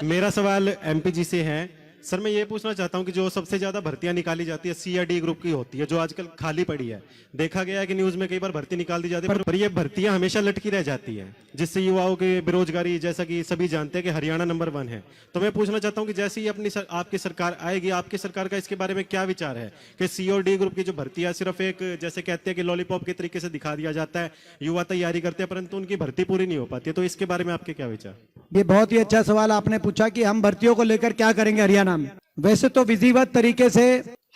मेरा सवाल एमपी जी से है। सर मैं ये पूछना चाहता हूँ कि जो सबसे ज्यादा भर्तियां निकाली जाती है सी या डी ग्रुप की होती है, जो आजकल खाली पड़ी है। देखा गया है कि न्यूज में कई बार भर्ती निकाल दी जाती है, पर ये भर्तियां हमेशा लटकी रह जाती है, जिससे युवाओं की बेरोजगारी, जैसा कि सभी जानते हैं कि हरियाणा नंबर 1 है। तो मैं पूछना चाहता हूँ कि जैसे ही आपकी सरकार आएगी, आपकी सरकार का इसके बारे में क्या विचार है कि सी और डी ग्रुप की जो भर्तियां सिर्फ एक, जैसे कहते हैं कि लॉलीपॉप के तरीके से दिखा दिया जाता है, युवा तैयारी करते हैं परंतु उनकी भर्ती पूरी नहीं हो पाती है। तो इसके बारे में आपके क्या विचार? ये बहुत ही अच्छा सवाल आपने पूछा कि हम भर्तियों को लेकर क्या करेंगे हरियाणा में। वैसे तो विधिवत तरीके से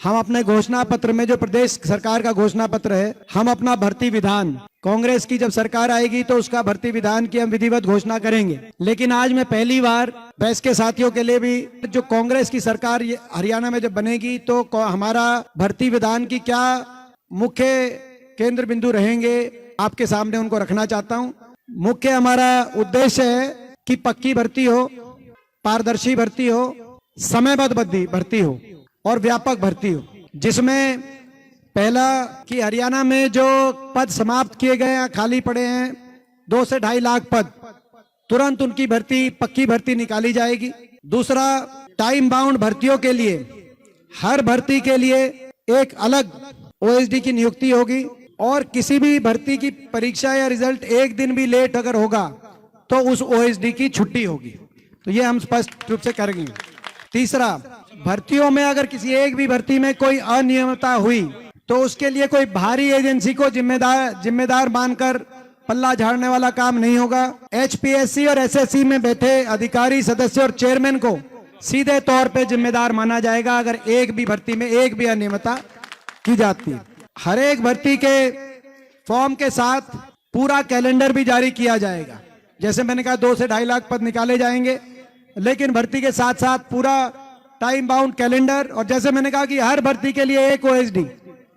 हम अपने घोषणा पत्र में, जो प्रदेश सरकार का घोषणा पत्र है, हम अपना भर्ती विधान, कांग्रेस की जब सरकार आएगी तो उसका भर्ती विधान की हम विधिवत घोषणा करेंगे। लेकिन आज मैं पहली बार प्रेस के साथियों के लिए भी, जो कांग्रेस की सरकार हरियाणा में जब बनेगी तो हमारा भर्ती विधान की क्या मुख्य केंद्र बिंदु रहेंगे, आपके सामने उनको रखना चाहता हूँ। मुख्य हमारा उद्देश्य है कि पक्की भर्ती हो, पारदर्शी भर्ती हो, समयबद्ध भर्ती हो और व्यापक भर्ती हो, जिसमें पहला कि हरियाणा में जो पद समाप्त किए गए हैं, खाली पड़े हैं 2 से 2.5 लाख पद, तुरंत उनकी भर्ती, पक्की भर्ती निकाली जाएगी। दूसरा, टाइम बाउंड भर्तियों के लिए हर भर्ती के लिए एक अलग ओएसडी की नियुक्ति होगी और किसी भी भर्ती की परीक्षा या रिजल्ट एक दिन भी लेट अगर होगा तो उस ओएसडी की छुट्टी होगी। तो ये हम स्पष्ट रूप से करेंगे। तीसरा, भर्तियों में अगर किसी एक भी भर्ती में कोई अनियमितता हुई तो उसके लिए कोई बाहरी एजेंसी को जिम्मेदार मानकर पल्ला झाड़ने वाला काम नहीं होगा। एचपीएससी और एसएससी में बैठे अधिकारी, सदस्य और चेयरमैन को सीधे तौर पे जिम्मेदार माना जाएगा अगर एक भी भर्ती में एक भी अनियमितता की जाती है। हर एक भर्ती के फॉर्म के साथ पूरा कैलेंडर भी जारी किया जाएगा। जैसे मैंने कहा 2 से 2.5 लाख पद निकाले जाएंगे, लेकिन भर्ती के साथ साथ पूरा टाइम बाउंड कैलेंडर, और जैसे मैंने कहा कि हर भर्ती के लिए एक ओएसडी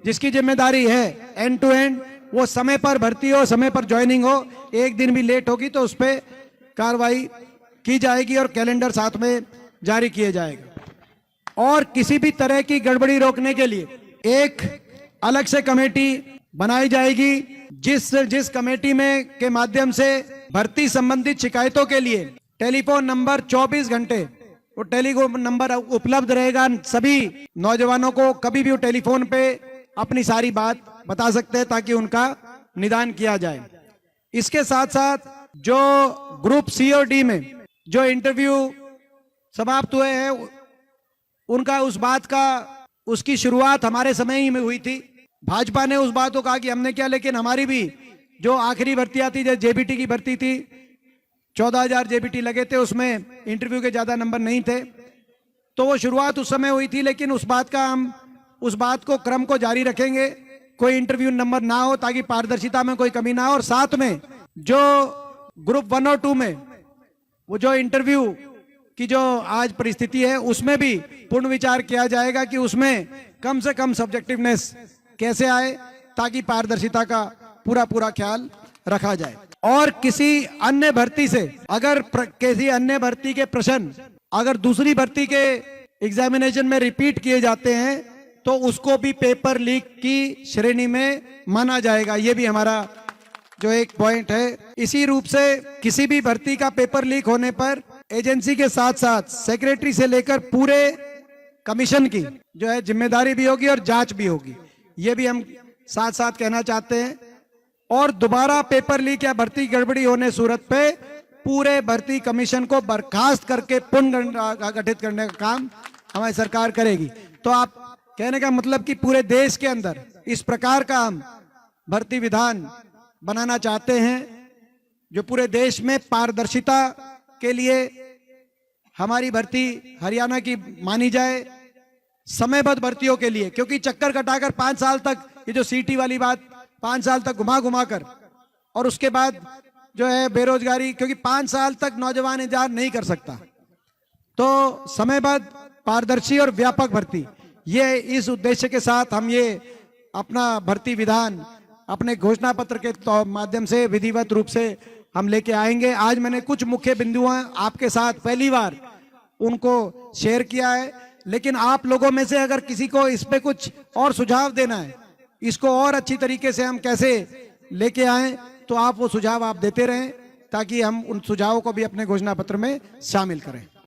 जिसकी जिम्मेदारी है एंड टू एंड, वो समय पर भर्ती हो, समय पर ज्वाइनिंग हो। एक दिन भी लेट होगी तो उस पर कार्रवाई की जाएगी और कैलेंडर साथ में जारी किया जाएगा। और किसी भी तरह की गड़बड़ी रोकने के लिए एक अलग से कमेटी बनाई जाएगी, जिस कमेटी में के माध्यम से भर्ती संबंधित शिकायतों के लिए टेलीफोन नंबर 24 घंटे वो टेलीफोन नंबर उपलब्ध रहेगा। सभी नौजवानों को कभी भी वो टेलीफोन पे अपनी सारी बात बता सकते हैं ताकि उनका निदान किया जाए। इसके साथ साथ जो ग्रुप सी और डी में जो इंटरव्यू समाप्त हुए हैं, उनका उसकी शुरुआत हमारे समय ही में हुई थी। भाजपा ने उस बात को कहा कि हमने क्या, लेकिन हमारी भी जो आखिरी भर्ती आती थी, जेबीटी की भर्ती थी, 14,000 जेबीटी लगे थे, उसमें इंटरव्यू के ज्यादा नंबर नहीं थे, तो वो शुरुआत उस समय हुई थी। लेकिन हम उस बात को, क्रम को जारी रखेंगे, कोई इंटरव्यू नंबर ना हो ताकि पारदर्शिता में कोई कमी ना हो। और साथ में जो ग्रुप 1 और 2 में वो जो इंटरव्यू की जो आज परिस्थिति है, उसमें भी पूर्ण विचार किया जाएगा कि उसमें कम से कम सब्जेक्टिवनेस कैसे आए ताकि पारदर्शिता का पूरा ख्याल रखा जाए। और किसी अन्य भर्ती से अगर किसी अन्य भर्ती के प्रश्न अगर दूसरी भर्ती के एग्जामिनेशन में रिपीट किए जाते हैं तो उसको भी पेपर लीक की श्रेणी में माना जाएगा। ये भी हमारा जो एक पॉइंट है। इसी रूप से किसी भी भर्ती का पेपर लीक होने पर एजेंसी के साथ साथ सेक्रेटरी से लेकर पूरे कमीशन की जो है जिम्मेदारी भी होगी और जांच भी होगी। ये भी हम साथ साथ कहना चाहते हैं। और दोबारा पेपर लीक या भर्ती गड़बड़ी होने सूरत पे पूरे भर्ती कमीशन को बर्खास्त करके पुनर्गठित करने का काम हमारी सरकार करेगी। तो आप कहने का मतलब कि पूरे देश के अंदर इस प्रकार का हम भर्ती विधान बनाना चाहते हैं जो पूरे देश में पारदर्शिता के लिए हमारी भर्ती हरियाणा की मानी जाए, समयबद्ध भर्तियों के लिए। क्योंकि चक्कर कटाकर 5 साल तक, ये जो सीटी वाली बात, 5 साल तक घुमा कर, और उसके बाद जो है बेरोजगारी, क्योंकि 5 साल तक नौजवान इंतजार नहीं कर सकता। तो समयबद्ध, पारदर्शी और व्यापक भर्ती, ये इस उद्देश्य के साथ हम ये अपना भर्ती विधान अपने घोषणा पत्र के माध्यम से विधिवत रूप से हम लेके आएंगे। आज मैंने कुछ मुख्य बिंदु आपके साथ पहली बार उनको शेयर किया है, लेकिन आप लोगों में से अगर किसी को इस पे कुछ और सुझाव देना है, इसको और अच्छी तरीके से हम कैसे लेके आएं, तो आप वो सुझाव आप देते रहें ताकि हम उन सुझावों को भी अपने घोषणा पत्र में शामिल करें।